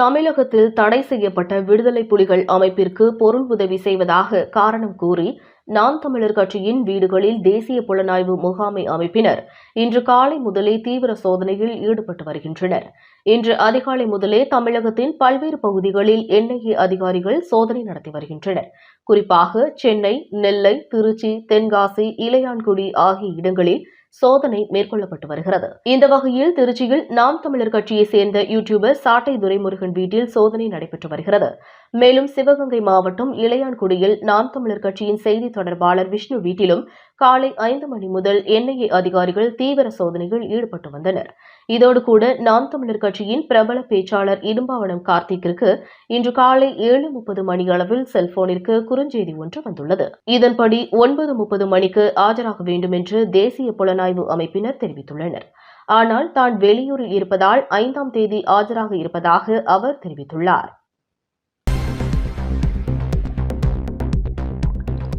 தமிழகத்தில் தடை செய்யப்பட்ட விடுதலை புலிகள் அமைப்பிற்கு பொருள் உதவி செய்வதாக காரணம் கூறி நாம் தமிழர் கட்சியின் வீடுகளில் தேசிய புலனாய்வு முகாமை அமைப்பினர் இன்று காலை முதலே தீவிர சோதனையில் ஈடுபட்டு வருகின்றனர். இன்று அதிகாலை முதலே தமிழகத்தின் பல்வேறு பகுதிகளில் என்ஐஏ அதிகாரிகள் சோதனை நடத்தி வருகின்றனர். குறிப்பாக சென்னை, நெல்லை, திருச்சி, தென்காசி, இளையான்குடி ஆகிய இடங்களில் சோதனை மேற்கொள்ளப்பட்டு வருகிறது. இந்த வகையில் திருச்சியில் நாம் தமிழர் கட்சியை சேர்ந்த யூடியூபர் சாட்டை துரைமுருகன் வீட்டில் சோதனை நடைபெற்று வருகிறது. மேலும் சிவகங்கை மாவட்டம் இளையான்குடியில் நாம் தமிழர் கட்சியின் செய்தி தொடர்பாளர் விஷ்ணு வீட்டிலும் காலை 5 மணி முதல் என்ஐஏ அதிகாரிகள் தீவிர சோதனையில் ஈடுபட்டு வந்தனர். இதோடு கூட நாம் தமிழர் கட்சியின் பிரபல பேச்சாளர் இடும்பாவனம் கார்த்திக்கிற்கு இன்று காலை 7:30 மணியளவில் செல்போனிற்கு குறுஞ்செய்தி ஒன்று வந்துள்ளது. இதன்படி 9:30 மணிக்கு ஆஜராக வேண்டும் என்று தேசிய புலனாய்வு அமைப்பினர் தெரிவித்துள்ளனர். ஆனால் தான் வெளியூரில் இருப்பதால் 5ஆம் தேதி ஆஜராக இருப்பதாக அவர் தெரிவித்துள்ளார்.